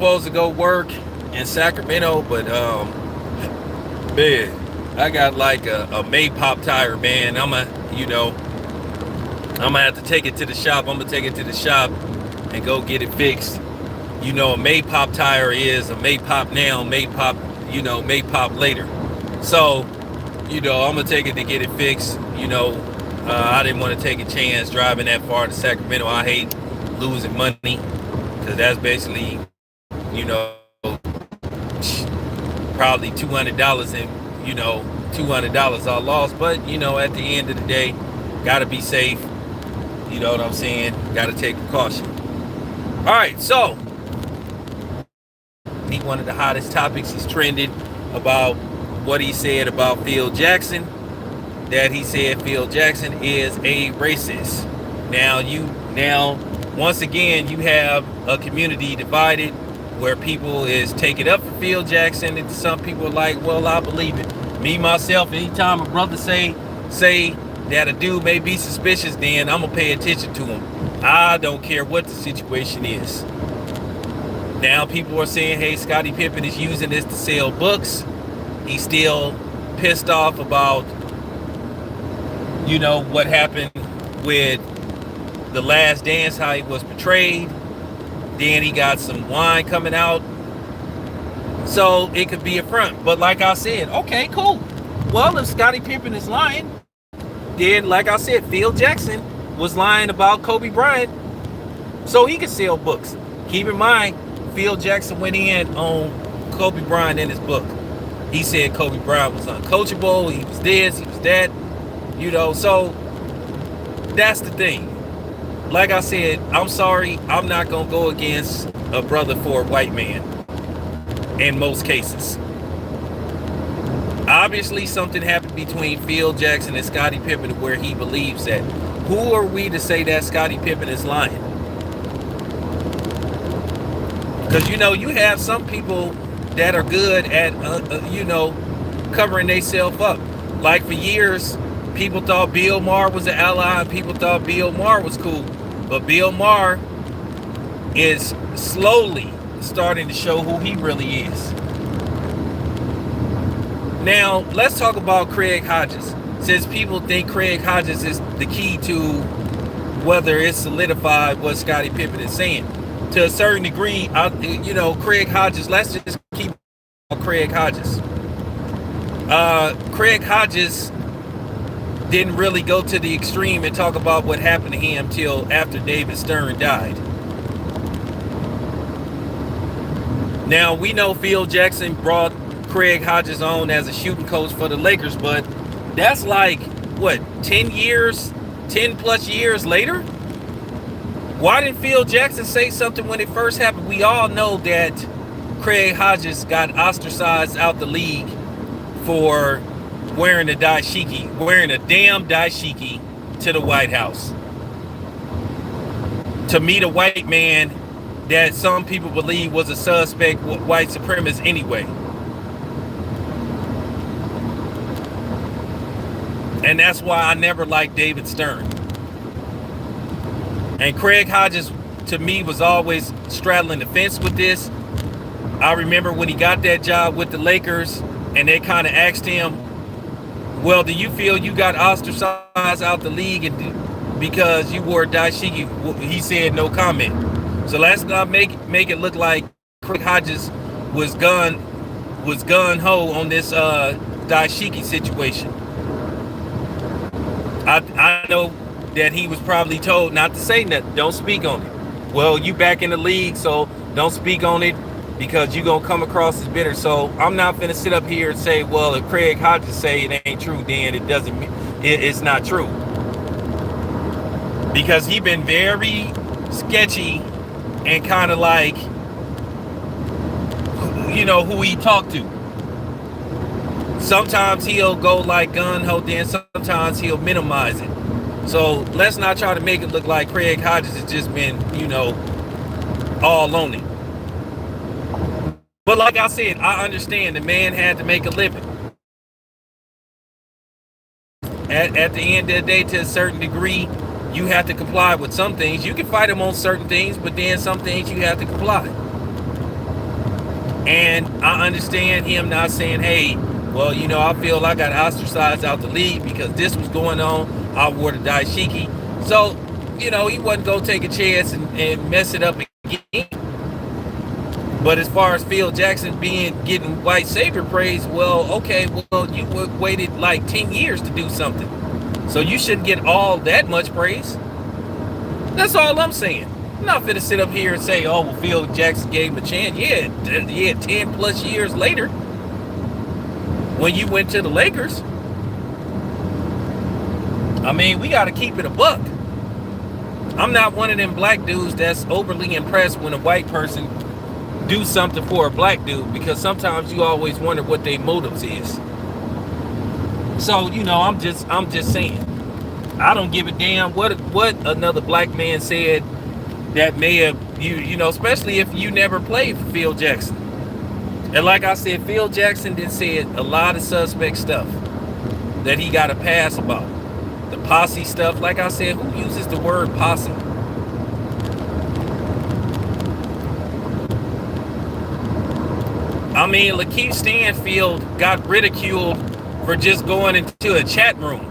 supposed to go work in Sacramento, but man, I got like a May pop tire, man. I'm gonna have to take it to the shop. I'm gonna take it to the shop and go get it fixed. A May pop tire is a May pop now, May pop, May pop later. So, I'm gonna take it to get it fixed. I didn't want to take a chance driving that far to Sacramento. I hate losing money because that's basically, you know, probably $200 and $200 I lost. But at the end of the day, gotta be safe. You know what I'm saying? Gotta take precaution. All right, so one of the hottest topics is trending about what he said about Phil Jackson. That he said Phil Jackson is a racist. Now, once again, you have a community divided where people is taking up for Phil Jackson, and some people are like, well, I believe it. Me, myself, anytime a brother say that a dude may be suspicious, then I'm going to pay attention to him. I don't care what the situation is. Now people are saying, hey, Scottie Pippen is using this to sell books. He's still pissed off about, what happened with The Last Dance, how he was portrayed. Then he got some wine coming out. So it could be a front. But like I said, okay, cool. Well, if Scottie Pippen is lying, then like I said, Phil Jackson was lying about Kobe Bryant, so he could sell books. Keep in mind, Phil Jackson went in on Kobe Bryant in his book. He said Kobe Bryant was uncoachable, he was this, he was that, so that's the thing. Like I said, I'm sorry, I'm not going to go against a brother for a white man in most cases. Obviously, something happened between Phil Jackson and Scottie Pippen where he believes that. Who are we to say that Scottie Pippen is lying? Because, you have some people that are good at, covering themselves up. Like for years, people thought Bill Maher was an ally and people thought Bill Maher was cool. But Bill Maher is slowly starting to show who he really is. Now, let's talk about Craig Hodges. Since people think Craig Hodges is the key to whether it's solidified what Scottie Pippen is saying. To a certain degree, Craig Hodges, let's just keep Craig Hodges. Craig Hodges didn't really go to the extreme and talk about what happened to him till after David Stern died. Now, we know Phil Jackson brought Craig Hodges on as a shooting coach for the Lakers, but that's like, 10 plus years later? Why didn't Phil Jackson say something when it first happened? We all know that Craig Hodges got ostracized out the league for wearing a damn dashiki to the White House. To meet a white man that some people believe was a suspect white supremacist anyway. And that's why I never liked David Stern. And Craig Hodges, to me, was always straddling the fence with this. I remember when he got that job with the Lakers, and they kind of asked him, well, do you feel you got ostracized out the league because you wore dashiki? He said no comment. So let's not make it look like Craig Hodges was gun-ho on this dashiki situation. I know that he was probably told not to say nothing. Don't speak on it. Well, you back in the league, so don't speak on it because you're going to come across as bitter. So I'm not going to sit up here and say, well, if Craig Hodges say it ain't true, then it's not true. Because he been very sketchy and kind of like, who he talked to. Sometimes he'll go like gun-ho, then sometimes he'll minimize it. So let's not try to make it look like Craig Hodges has just been, all on it. But like I said, I understand the man had to make a living. At the end of the day, to a certain degree, you have to comply with some things. You can fight him on certain things, but then some things you have to comply. And I understand him not saying, hey, well, I feel I got ostracized out the league because this was going on. I wore the dashiki. So, he wasn't going to take a chance and mess it up again. But as far as Phil Jackson getting white savior praise, well, okay, well, you waited like 10 years to do something. So you shouldn't get all that much praise. That's all I'm saying. I'm not finna sit up here and say, oh, well, Phil Jackson gave him a chance. Yeah, 10 plus years later, when you went to the Lakers, I mean, we got to keep it a buck. I'm not one of them black dudes that's overly impressed when a white person do something for a black dude, because sometimes you always wonder what their motives is. So, I'm just saying, I don't give a damn what another black man said that may have, especially if you never played for Phil Jackson. And like I said, Phil Jackson did say a lot of suspect stuff that he got a pass about. The posse stuff, like I said, who uses the word posse? I mean, Lakeith Stanfield got ridiculed for just going into a chat room.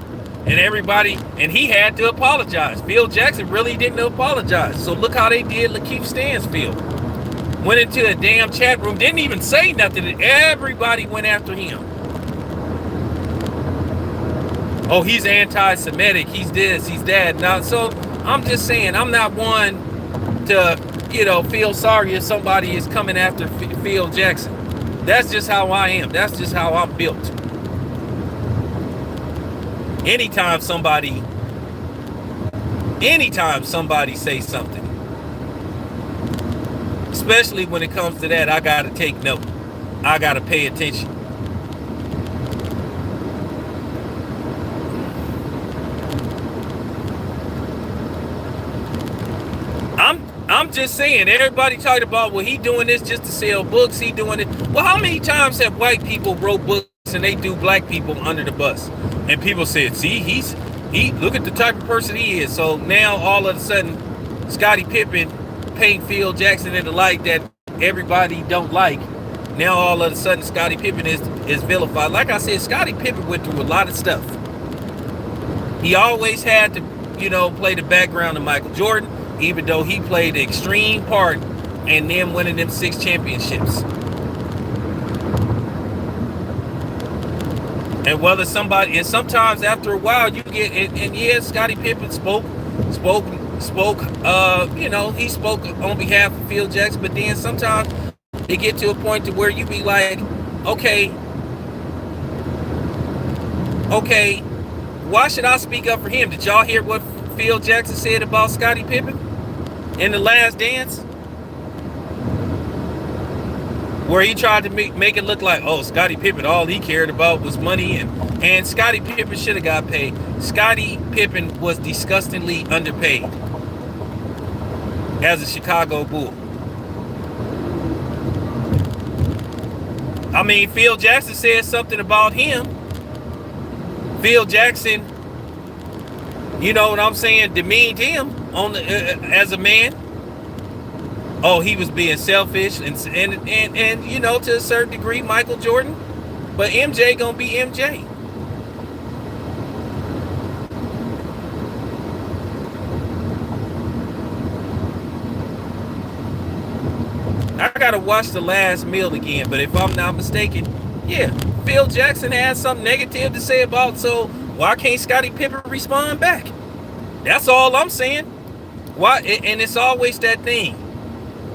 And he had to apologize. Phil Jackson really didn't apologize. So look how they did Lakeith Stanfield. Went into a damn chat room, didn't even say nothing. Everybody went after him. Oh, he's anti-Semitic. He's this, he's that. Now, so I'm just saying, I'm not one to, feel sorry if somebody is coming after Phil Jackson. That's just how I am. That's just how I'm built. Anytime somebody says something, especially when it comes to that, I gotta take note. I gotta pay attention. I'm just saying, everybody talking about, well, he doing this just to sell books, he doing it. Well, how many times have white people wrote books and they do black people under the bus? And people said, see, he look at the type of person he is. So now all of a sudden, Scottie Pippen paint Phil Jackson in the light that everybody don't like. Now all of a sudden, Scottie Pippen is vilified. Like I said, Scottie Pippen went through a lot of stuff. He always had to, play the background of Michael Jordan, even though he played the extreme part and then winning them 6 championships. And whether and sometimes after a while you get, and yeah, Scottie Pippen spoke, he spoke on behalf of Phil Jackson, but then sometimes it get to a point to where you be like, okay, why should I speak up for him? Did y'all hear what Phil Jackson said about Scottie Pippen in The Last Dance? Where he tried to make it look like, oh, Scottie Pippen, all he cared about was money, and Scottie Pippen should have got paid. Scottie Pippen was disgustingly underpaid as a Chicago Bull. I mean, Phil Jackson said something about him. Phil Jackson, you know what I'm saying, demeaned him as a man. Oh, he was being selfish and to a certain degree, Michael Jordan. But MJ gonna be MJ. I gotta watch The Last Meal again, but if I'm not mistaken, yeah, Phil Jackson has something negative to say about, so why can't Scottie Pippen respond back? That's all I'm saying. Why? And it's always that thing.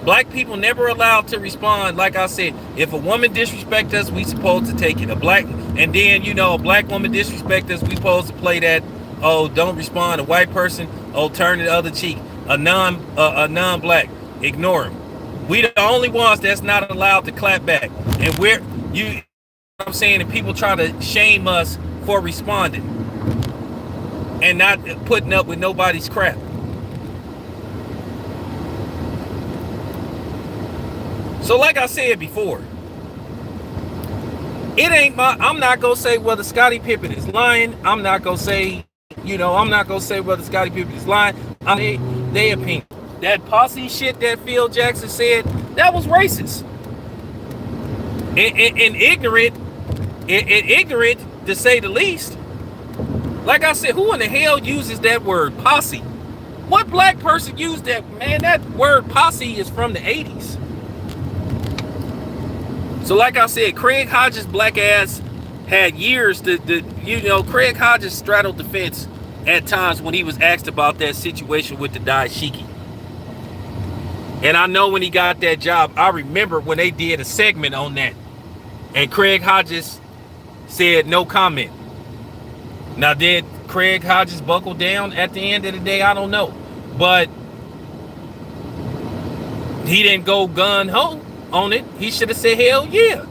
Black people never allowed to respond. Like I said, if a woman disrespect us, we supposed to take it. A black woman disrespect us, we supposed to play that, oh, don't respond. A white person, oh, turn the other cheek. A non-black, ignore him. We the only ones that's not allowed to clap back. And I'm saying, and people try to shame us for responding and not putting up with nobody's crap. So like I said before, I'm not going to say whether Scottie Pippen is lying. I'm not going to say whether Scottie Pippen is lying. Their opinion. That posse shit that Phil Jackson said, that was racist. and ignorant, and ignorant to say the least. Like I said, who in the hell uses that word posse? What black person used that? Man, that word posse is from the 80s. So like I said, Craig Hodges' black ass had years Craig Hodges straddled the fence at times when he was asked about that situation with the dashiki. And I know when he got that job, I remember when they did a segment on that. And Craig Hodges said no comment. Now, did Craig Hodges buckle down at the end of the day? I don't know. But he didn't go gun-ho on it. He should have said, hell yeah.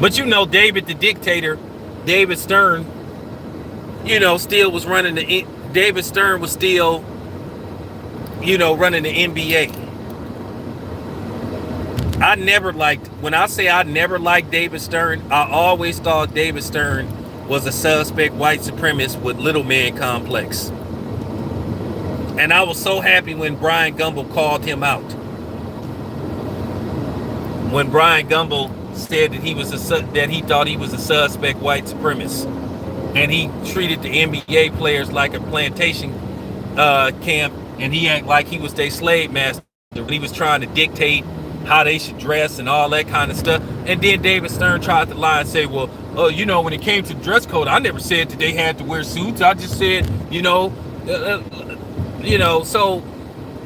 But you know, David the dictator, David Stern, still was running David Stern was still, running the NBA. When I say I never liked David Stern, I always thought David Stern was a suspect white supremacist with little man complex. And I was so happy when Brian Gumbel called him out. When Brian Gumbel said that he thought he was a suspect white supremacist, and he treated the NBA players like a plantation camp, and he acted like he was their slave master when he was trying to dictate how they should dress and all that kind of stuff. And then David Stern tried to lie and say, well, when it came to dress code, I never said that they had to wear suits. I just said, so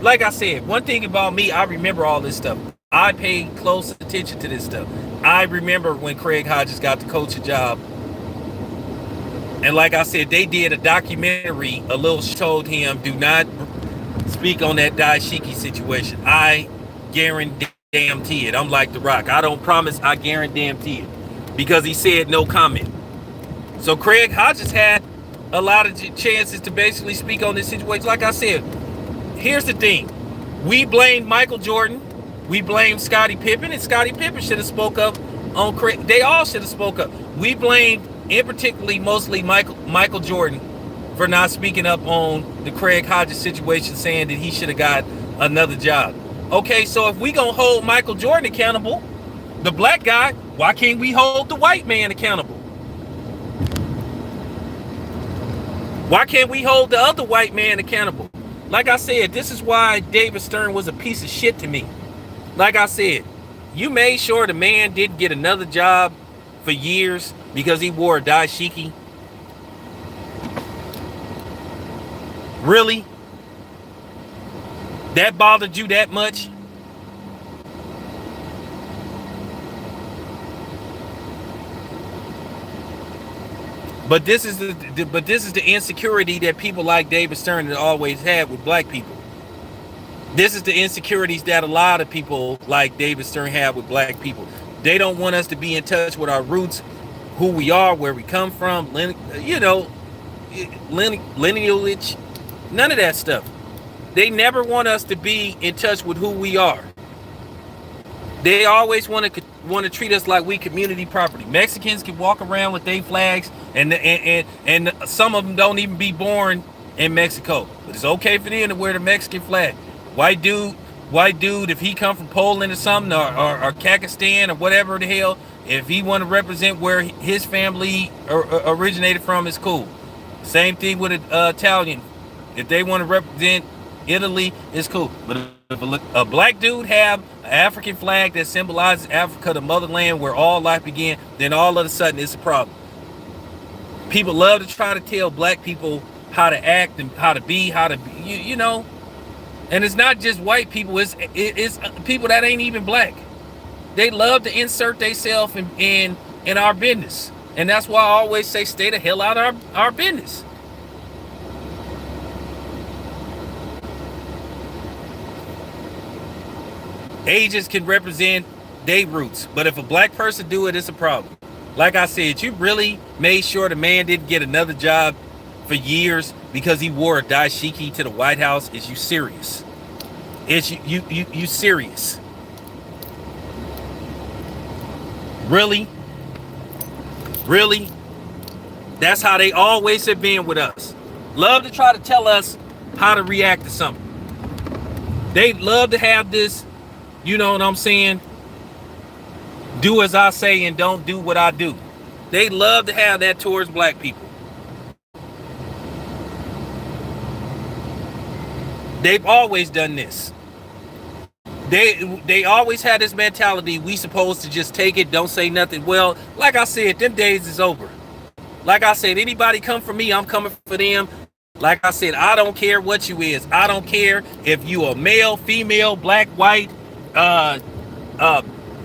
like I said, one thing about me, I remember all this stuff. I paid close attention to this stuff. I remember when Craig Hodges got the coaching job. And like I said, they did a documentary, a little told him, do not speak on that dashiki situation. I guarantee it. I'm like The Rock. I don't promise, I guarantee it. Because he said no comment. So Craig Hodges had a lot of chances to basically speak on this situation. Like I said, here's the thing. We blamed Michael Jordan. We blamed Scottie Pippen, and Scottie Pippen should have spoke up on Craig. They all should have spoke up. We blamed, in particularly, mostly Michael Jordan for not speaking up on the Craig Hodges situation, saying that he should have got another job. Okay, so if we gonna hold Michael Jordan accountable, the black guy, why can't we hold the white man accountable? Why can't we hold the other white man accountable? Like I said, this is why David Stern was a piece of shit to me. Like I said, you made sure the man didn't get another job for years because he wore a dashiki. Really? That bothered you that much? But this is the insecurity that people like David Stern have always had with black people. This is the insecurities that a lot of people like David Stern have with black people. They don't want us to be in touch with our roots, who we are, where we come from, lineage, none of that stuff. They never want us to be in touch with who we are. They always want to treat us like we community property. Mexicans can walk around with their flags, and some of them don't even be born in Mexico, but it's okay for them to wear the Mexican flag. White dude, if he come from Poland or something, or Kazakhstan or whatever the hell, if he want to represent where his family originated from, it's cool. Same thing with an Italian. If they want to represent Italy, it's cool. But if a black dude have an African flag that symbolizes Africa, the motherland where all life began, then all of a sudden it's a problem. People love to try to tell black people how to act and how to be, And it's not just white people, it's people that ain't even black. They love to insert themselves in our business. And that's why I always say stay the hell out of our business. Ages can represent their roots, but if a black person do it, it's a problem. Like I said, you really made sure the man didn't get another job for years because he wore a dashiki to the White House. Is you serious? Is you serious? Really? Really? That's how they always have been with us. Love to try to tell us how to react to something. They love to have this, you know what I'm saying? Do as I say and don't do what I do. They love to have that towards black people. They've always done this. They always had this mentality, we supposed to just take it, don't say nothing. Well, like I said, them days is over. Like I said, anybody come for me, I'm coming for them. Like I said, I don't care what you is. I don't care if you a male, female, black, white,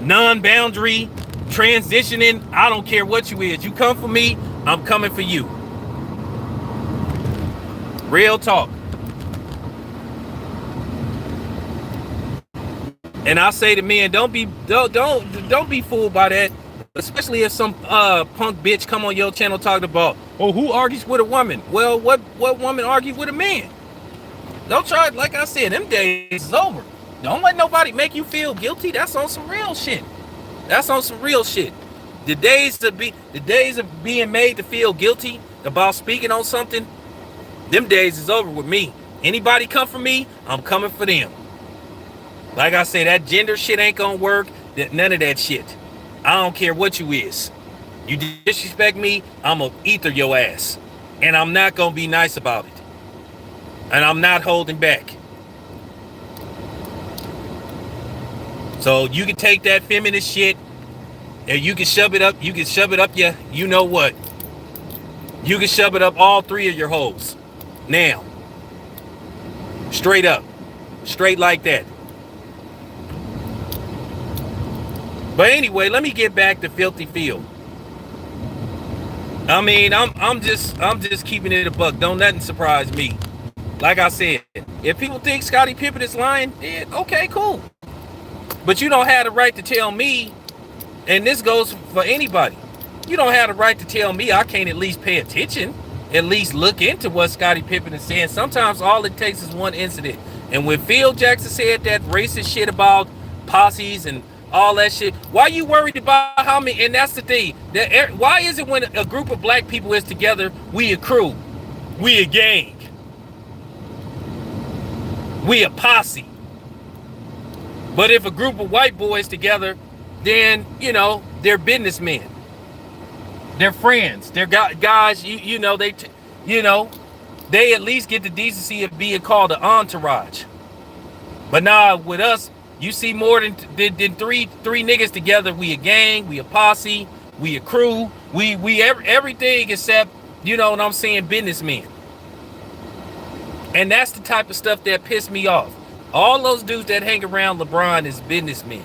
non-boundary, transitioning. I don't care what you is. You come for me, I'm coming for you. Real talk. And I say to men, don't be fooled by that. Especially if some punk bitch come on your channel talking about, oh, who argues with a woman? Well, what woman argues with a man? Don't try, like I said, them days is over. Don't let nobody make you feel guilty. That's on some real shit. That's on some real shit. The days of being made to feel guilty about speaking on something, them days is over with me. Anybody come for me, I'm coming for them. Like I say, that gender shit ain't gonna work. None of that shit. I don't care what you is. You disrespect me, I'm gonna ether your ass. And I'm not gonna be nice about it. And I'm not holding back. So you can take that feminist shit and you can shove it up. You can shove it up your, you know what. You can shove it up all three of your holes. Now. Straight up. Straight like that. But anyway, let me get back to Filthy Phil. I mean, I'm just keeping it a buck. Don't nothing surprise me. Like I said, if people think Scottie Pippen is lying, then okay, cool. But you don't have the right to tell me, and this goes for anybody. You don't have the right to tell me I can't at least pay attention, at least look into what Scottie Pippen is saying. Sometimes all it takes is one incident. And when Phil Jackson said that racist shit about posses and all that shit, why you worried about how many? And that's the thing. Why is it when a group of black people is together, we a crew, we a gang, we a posse? But if a group of white boys together, then, you know, they're businessmen. They're friends. They're guys, they at least get the decency of being called an entourage. But now with us, you see more than three niggas together. We a gang, we a posse, we a crew, we everything except, you know what I'm saying, businessmen. And that's the type of stuff that pissed me off. All those dudes that hang around LeBron is businessmen.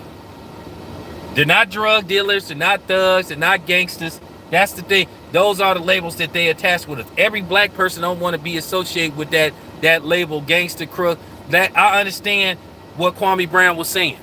They're not drug dealers, they're not thugs, they're not gangsters. That's the thing. Those are the labels that they attach with us. Every black person don't want to be associated with that label, gangster, crook. That I understand what Kwame Brown was saying.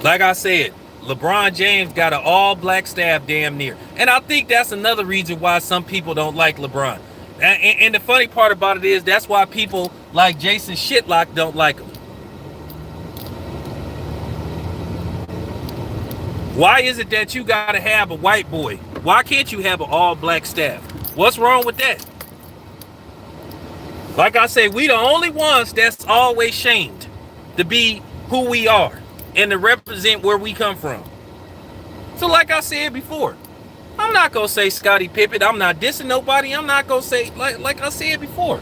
Like I said, LeBron James got an all-black staff damn near. And I think that's another reason why some people don't like LeBron. And the funny part about it is that's why people like Jason Shitlock don't like him. Why is it that you got to have a white boy? Why can't you have an all-black staff? What's wrong with that? Like I say, we the only ones that's always shamed to be who we are and to represent where we come from. So like I said before, I'm not going to say Scottie Pippen. I'm not dissing nobody. I'm not going to say, like I said before.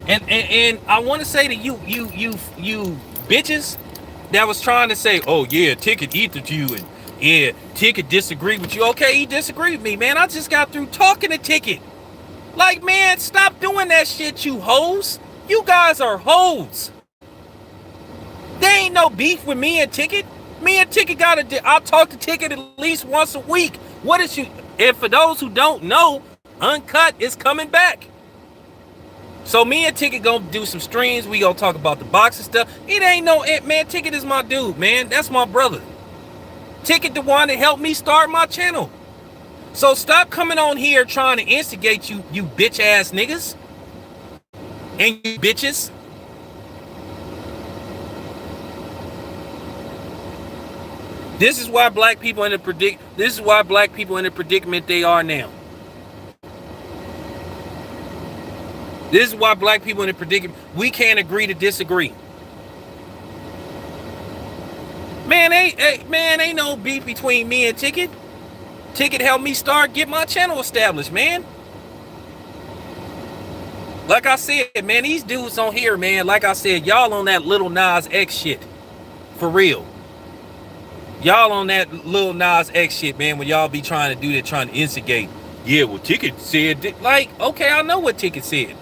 And I want to say to you bitches that was trying to say, oh yeah, Ticket ethered you, and yeah, Ticket disagreed with you. Okay, he disagreed with me, man. I just got through talking to Ticket. Like, man, stop doing that shit, you hoes. You guys are hoes. There ain't no beef with me and Ticket. Me and Ticket I talk to Ticket at least once a week. What is you? And for those who don't know, Uncut is coming back. So me and Ticket gonna do some streams. We gonna talk about the boxing stuff. It ain't no, man, Ticket is my dude, man. That's my brother. Ticket the one that helped me start my channel. So stop coming on here trying to instigate you bitch ass niggas. And you bitches. This is why black people in the predicament they are now. This is why black people in a predicament, we can't agree to disagree. Man, ain't no beef between me and Ticket. Ticket helped me get my channel established, man. Like I said, man, these dudes on here, man, like I said, y'all on that Lil Nas X shit. For real. Y'all on that Lil Nas X shit, man, when y'all be trying to do that, trying to instigate. Yeah, well, Ticket said, like, okay, I know what Ticket said.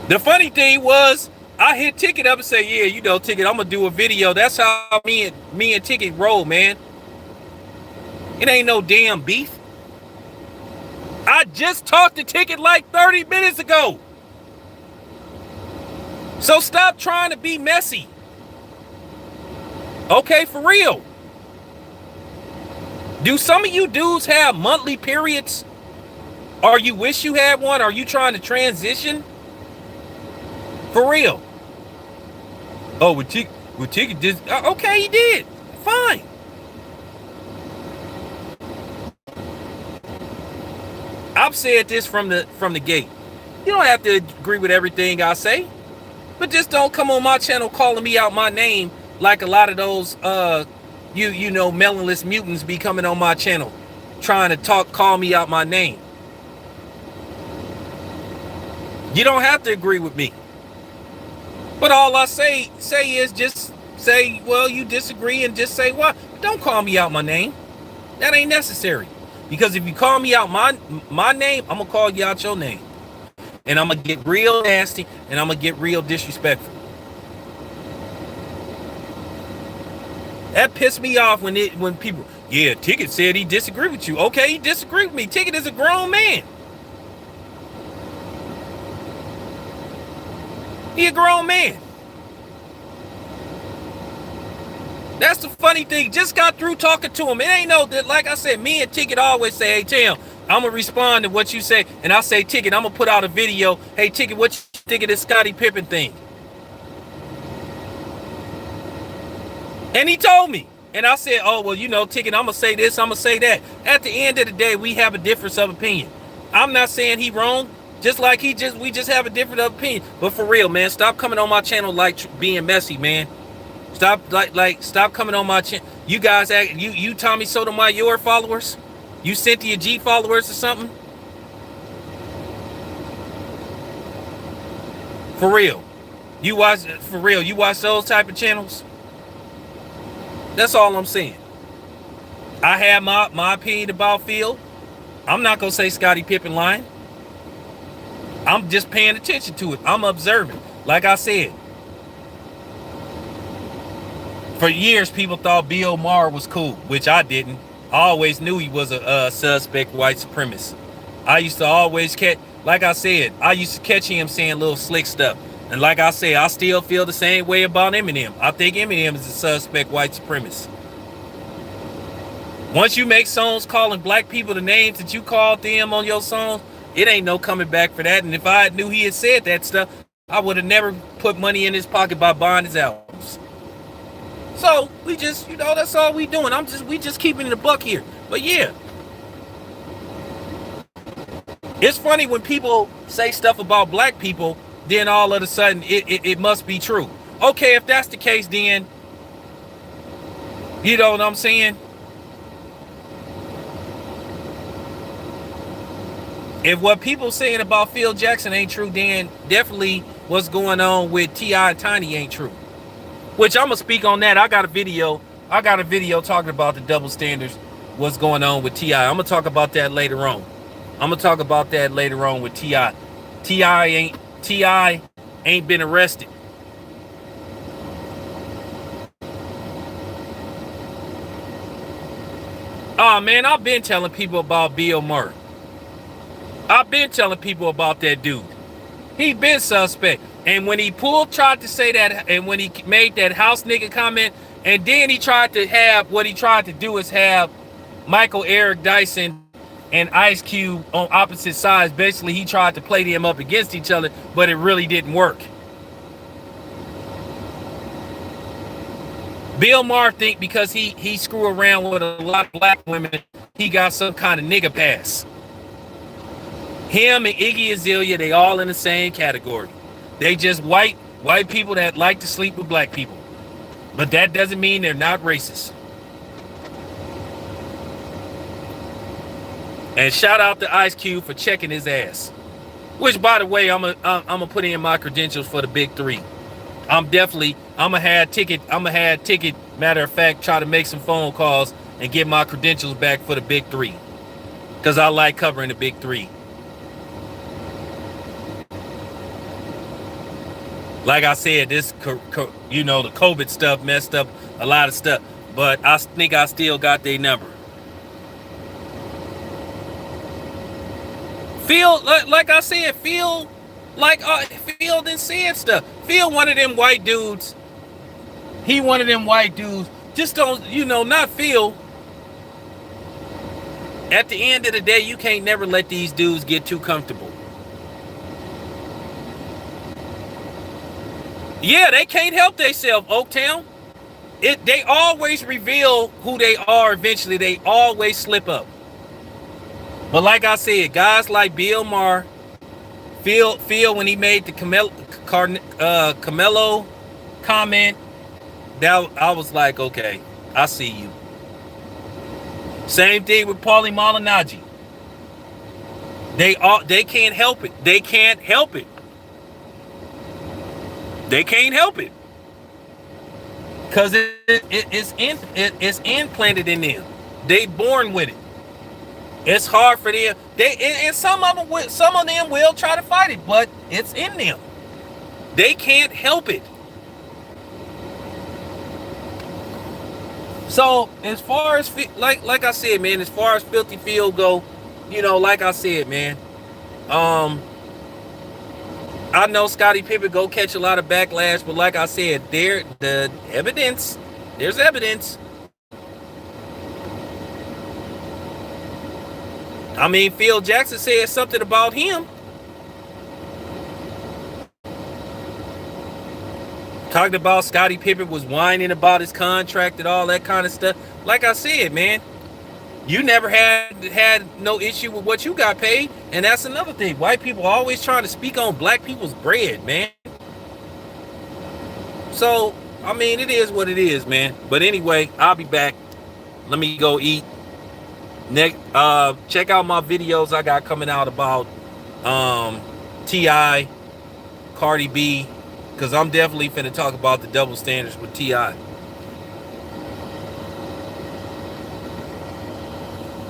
The funny thing was, I hit Ticket up and say, yeah, you know, Ticket, I'm going to do a video. That's how me and Ticket roll, man. It ain't no damn beef. I just talked to Ticket like 30 minutes ago. So stop trying to be messy. Okay, for real. Do some of you dudes have monthly periods? Or you wish you had one? Are you trying to transition? For real. Oh, with Ticket just... okay, he did. Fine. I've said this from the gate. You don't have to agree with everything I say, but just don't come on my channel calling me out my name like a lot of those you know melonless mutants be coming on my channel trying to call me out my name. You don't have to agree with me. But all I say is just say, well, you disagree, and just say what? Don't call me out my name. That ain't necessary. Because if you call me out my name, I'm going to call you out your name. And I'm going to get real nasty, and I'm going to get real disrespectful. That pissed me off when people, yeah, Ticket said he disagreed with you. Okay, he disagreed with me. Ticket is a grown man. He a grown man. That's the funny thing. Just got through talking to him. It ain't no, like I said, me and Ticket always say, hey, Tim, I'm going to respond to what you say. And I say, Ticket, I'm going to put out a video. Hey, Ticket, what you think of this Scottie Pippen thing? And he told me. And I said, oh, well, you know, Ticket, I'm going to say this, I'm going to say that. At the end of the day, we have a difference of opinion. I'm not saying he wrong. Just like we just have a different opinion. But for real, man, stop coming on my channel like being messy, man. Stop stop coming on my channel. You guys act you Tommy Sotomayor followers? You Cynthia G followers or something? For real. You watch those type of channels? That's all I'm saying. I have my opinion about Phil. I'm not gonna say Scottie Pippen lying. I'm just paying attention to it. I'm observing. Like I said, for years, people thought Bill Maher was cool, which I didn't. I always knew he was a suspect white supremacist. I used to always catch, like I said, I used to catch him saying little slick stuff. And like I said, I still feel the same way about Eminem. I think Eminem is a suspect white supremacist. Once you make songs calling black people the names that you called them on your songs, it ain't no coming back for that. And if I knew he had said that stuff, I would have never put money in his pocket by buying his albums. So we just, you know, that's all we doing. We just keeping it a buck here. But yeah, it's funny when people say stuff about black people, then all of a sudden it must be true. Okay, if that's the case, then you know what I'm saying? If what people saying about Phil Jackson ain't true, then definitely what's going on with T.I. and Tiny ain't true. Which I'm gonna speak on that. I got a video talking about the double standards, what's going on with T.I. I'm gonna talk about that later on. With T.I. T.I. ain't been arrested. Oh man, I've been telling people about Bill Maher. I've been telling people about that dude. He been suspect. And when he tried to say that, and when he made that house nigga comment, and then he tried to do is have Michael Eric Dyson and Ice Cube on opposite sides. Basically, he tried to play them up against each other, but it really didn't work. Bill Maher think because he screw around with a lot of black women, he got some kind of nigga pass. Him and Iggy Azalea, they all in the same category. They just white people that like to sleep with black people. But that doesn't mean they're not racist. And shout out to Ice Cube for checking his ass. Which, by the way, I'm gonna put in my credentials for the big three. I'm gonna have ticket. Matter of fact, try to make some phone calls and get my credentials back for the big three, because I like covering the big three. Like I said, this the COVID stuff messed up a lot of stuff, but I think I still got their number. Phil, like I said, Phil done said stuff. Phil, one of them white dudes. He one of them white dudes. Just don't, not Phil. At the end of the day, you can't never let these dudes get too comfortable. Yeah, they can't help themselves, Oaktown. They always reveal who they are eventually. They always slip up. But like I said, guys like Bill Maher, Phil when he made the Camelo comment, that I was like, okay, I see you. Same thing with Paulie Malignaggi. They can't help it. They can't help it. They can't help it. Because it's implanted in them. They born with it. It's hard for them. And some of them will try to fight it, but it's in them. They can't help it. So as far as like I said, man, as far as Filthy Phil go, like I said, man, I know Scottie Pippen go catch a lot of backlash, but like I said, there's evidence. I mean, Phil Jackson said something about him. Talked about Scottie Pippen was whining about his contract and all that kind of stuff. Like I said, man, you never had no issue with what you got paid. And that's another thing. White people are always trying to speak on black people's bread, man. So, I mean, it is what it is, man. But anyway, I'll be back. Let me go eat. Next, check out my videos I got coming out about T.I., Cardi B, because I'm definitely finna talk about the double standards with T.I.